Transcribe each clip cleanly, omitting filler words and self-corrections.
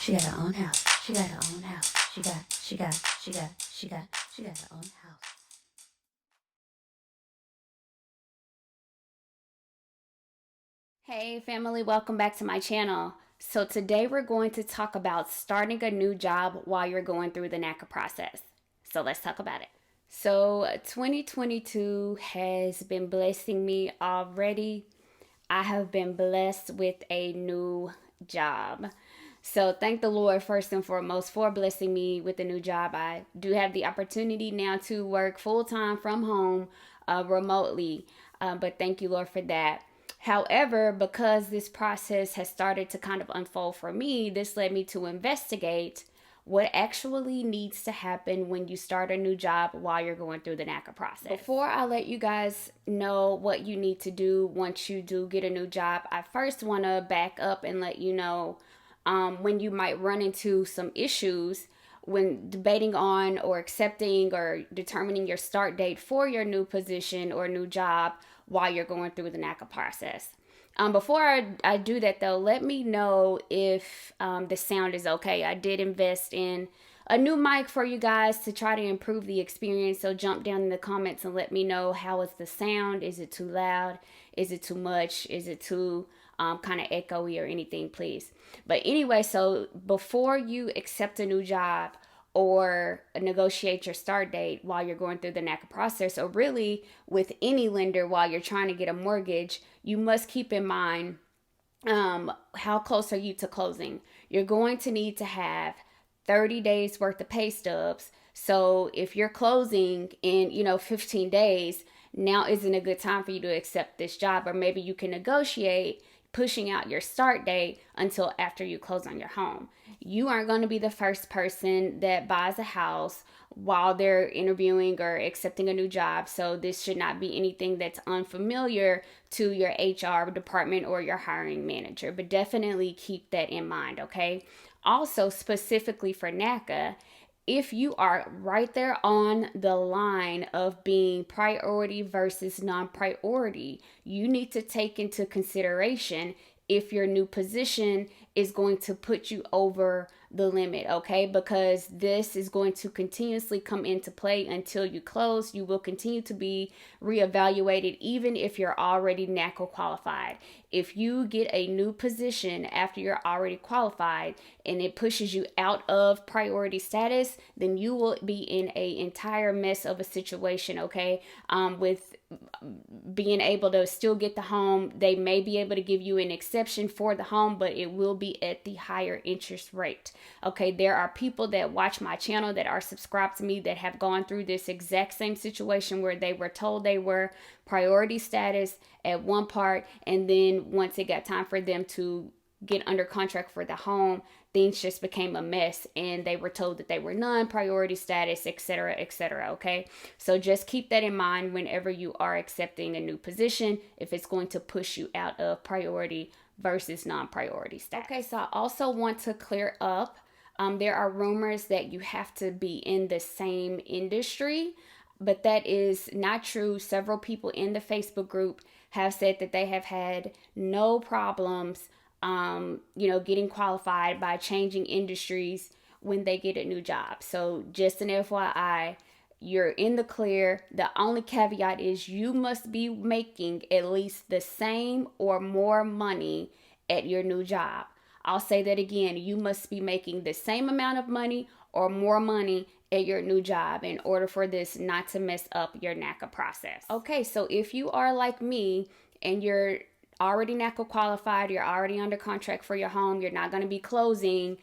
She got her own house. She got her own house. She got her own house. Hey family, welcome back to my channel. So today we're going to talk about starting a new job while you're going through the Naca process. So let's talk about it. So 2022 has been blessing me already. I have been blessed with a new job. So thank the Lord first and foremost for blessing me with a new job. I do have the opportunity now to work full time from home remotely. But thank you, Lord, for that. However, because this process has started to kind of unfold for me, this led me to investigate what actually needs to happen when you start a new job while you're going through the Naca process. Before I let you guys know what you need to do once you do get a new job, I first want to back up and let you know when you might run into some issues when debating on or accepting or determining your start date for your new position or new job while you're going through the NACA process. Before I do that though, let me know if the sound is okay. I did invest in a new mic for you guys to try to improve the experience. So jump down in the comments and let me know how is the sound. Is it too loud? Is it too much? Is it too kind of echoey or anything, please? But anyway, so before you accept a new job or negotiate your start date while you're going through the NACA process, or really with any lender while you're trying to get a mortgage, you must keep in mind how close are you to closing. You're going to need to have 30 days worth of pay stubs. So if you're closing in 15 days, now isn't a good time for you to accept this job. Or maybe you can negotiate pushing out your start date until after you close on your home. You aren't going to be the first person that buys a house while they're interviewing or accepting a new job. So this should not be anything that's unfamiliar to your HR department or your hiring manager, but definitely keep that in mind, okay? Also, specifically for NACA, if you are right there on the line of being priority versus non-priority, you need to take into consideration if your new position is going to put you over the limit, okay? Because this is going to continuously come into play until you close. You will continue to be reevaluated even if you're already NACA qualified. If you get a new position after you're already qualified and it pushes you out of priority status, then you will be in an entire mess of a situation, okay? With being able to still get the home, they may be able to give you an exception for the home, but it will be at the higher interest rate. Okay, there are people that watch my channel that are subscribed to me that have gone through this exact same situation where they were told they were priority status at one part, and then once it got time for them to get under contract for the home, things just became a mess and they were told that they were non-priority status, etc., etc. Okay, so just keep that in mind whenever you are accepting a new position, if it's going to push you out of priority versus non-priority status. Okay, so I also want to clear up, there are rumors that you have to be in the same industry, but that is not true. Several people in the Facebook group have said that they have had no problems getting qualified by changing industries when they get a new job. So just an FYI, you're in the clear. The only caveat is you must be making at least the same or more money at your new job. I'll say that again. You must be making the same amount of money or more money at your new job in order for this not to mess up your NACA process. Okay, so if you are like me and you're already NACA qualified, you're already under contract for your home, you're not going to be closing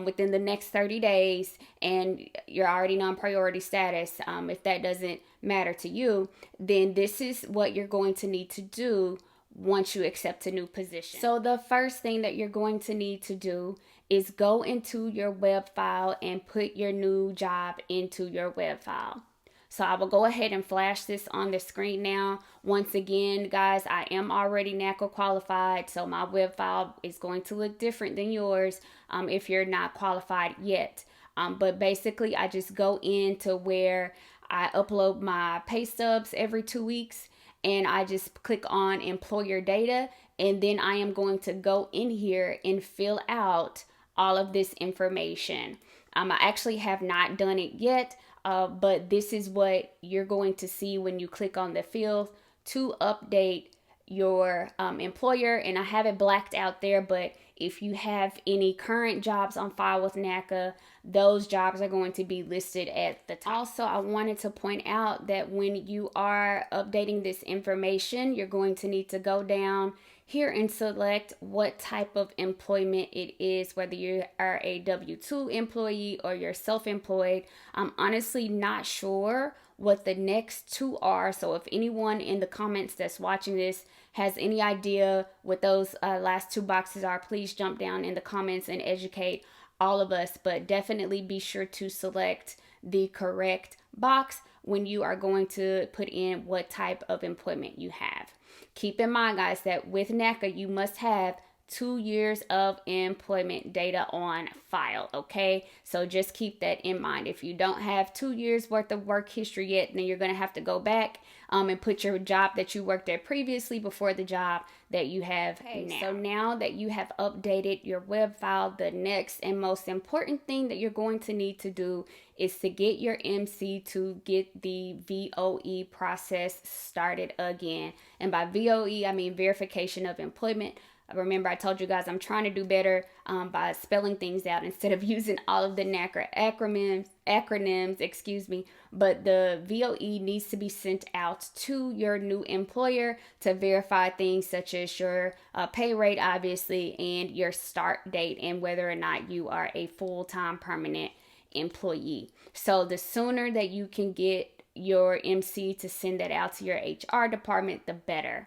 within the next 30 days, and you're already non-priority status, if that doesn't matter to you, then this is what you're going to need to do once you accept a new position. So the first thing that you're going to need to do is go into your web file and put your new job into your web file. So I will go ahead and flash this on the screen now. Once again, guys, I am already NACA qualified, so my web file is going to look different than yours if you're not qualified yet. But basically, I just go into where I upload my pay stubs every 2 weeks, and I just click on employer data, and then I am going to go in here and fill out all of this information. I actually have not done it yet, but this is what you're going to see when you click on the field to update your employer. And I have it blacked out there, but if you have any current jobs on file with Naca, those jobs are going to be listed at the top. Also, I wanted to point out that when you are updating this information, you're going to need to go down here and select what type of employment it is, whether you are a W-2 employee or you're self-employed. I'm honestly not sure what the next two are. So if anyone in the comments that's watching this has any idea what those last two boxes are, please jump down in the comments and educate all of us. But definitely be sure to select the correct box when you are going to put in what type of employment you have. Keep in mind, guys, that with Naca, you must have 2 years of employment data on file, okay? So just keep that in mind. If you don't have 2 years worth of work history yet, then you're going to have to go back and put your job that you worked at previously before the job that you have now. So now that you have updated your web file, the next and most important thing that you're going to need to do is to get your MC to get the VOE process started again. And by VOE, I mean verification of employment. Remember, I told you guys I'm trying to do better by spelling things out instead of using all of the Naca acronyms, excuse me. But the VOE needs to be sent out to your new employer to verify things such as your pay rate, obviously, and your start date and whether or not you are a full-time permanent employee. So the sooner that you can get your MC to send that out to your HR department, the better.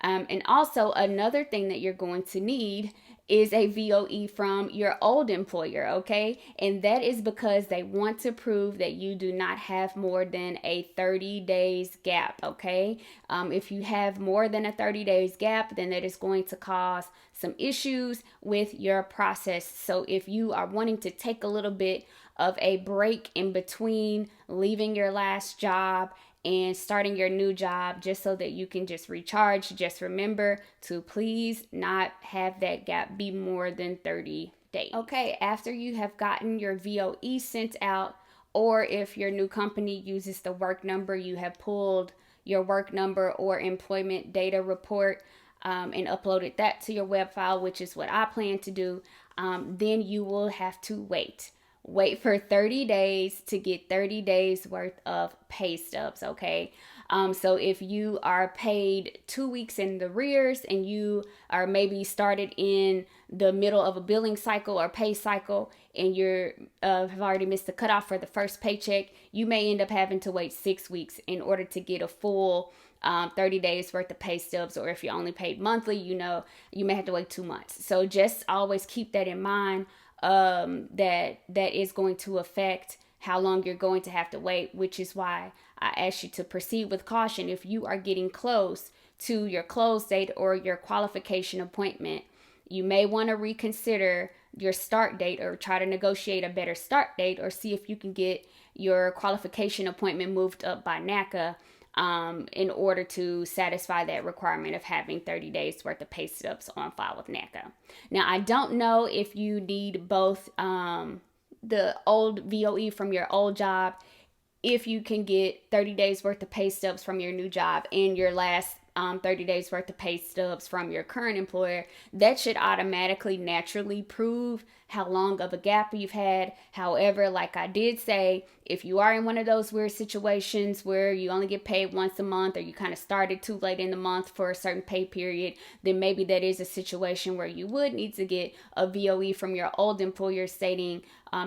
And also another thing that you're going to need is a VOE from your old employer, okay? And that is because they want to prove that you do not have more than a 30 days gap, okay? If you have more than a 30 days gap, then that is going to cause some issues with your process. So if you are wanting to take a little bit of a break in between leaving your last job and starting your new job just so that you can just recharge, just remember to please not have that gap be more than 30 days. Okay, after you have gotten your VOE sent out, or if your new company uses the work number, you have pulled your work number or employment data report and uploaded that to your web file, which is what I plan to do, then you will have to wait. Wait for 30 days to get 30 days worth of pay stubs, okay? So if you are paid 2 weeks in the arrears and you are maybe started in the middle of a billing cycle or pay cycle and you're have already missed the cutoff for the first paycheck, you may end up having to wait 6 weeks in order to get a full 30 days worth of pay stubs. Or if you're only paid monthly, you may have to wait 2 months. So just always keep that in mind. That is going to affect how long you're going to have to wait, which is why I ask you to proceed with caution. If you are getting close to your close date or your qualification appointment, you may want to reconsider your start date or try to negotiate a better start date or see if you can get your qualification appointment moved up by Naca in order to satisfy that requirement of having 30 days worth of pay stubs on file with Naca. Now, I don't know if you need both the old VOE from your old job, if you can get 30 days worth of pay stubs from your new job and your last 30 days worth of pay stubs from your current employer. That should automatically naturally prove how long of a gap you've had. However, like I did say, if you are in one of those weird situations where you only get paid once a month or you kind of started too late in the month for a certain pay period, then maybe that is a situation where you would need to get a VOE from your old employer stating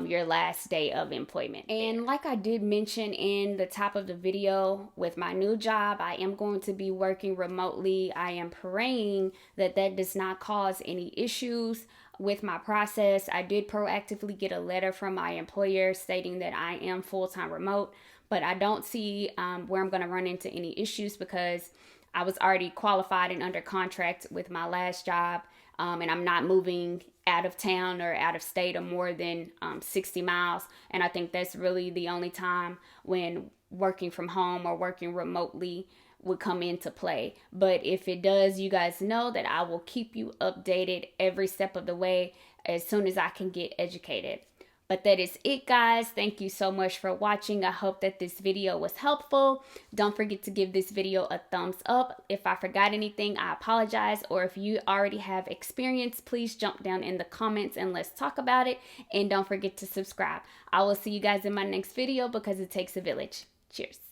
your last day of employment. And like I did mention in the top of the video, with my new job, I am going to be working remotely. I am praying that that does not cause any issues with my process. I did proactively get a letter from my employer stating that I am full-time remote, but I don't see where I'm going to run into any issues because I was already qualified and under contract with my last job, and I'm not moving out of town or out of state or more than 60 miles. And I think that's really the only time when working from home or working remotely would come into play. But if it does, you guys know that I will keep you updated every step of the way as soon as I can get educated. But that is it, guys. Thank you so much for watching. I hope that this video was helpful. Don't forget to give this video a thumbs up. If I forgot anything, I apologize. Or if you already have experience, please jump down in the comments and let's talk about it. And don't forget to subscribe. I will see you guys in my next video because it takes a village. Cheers.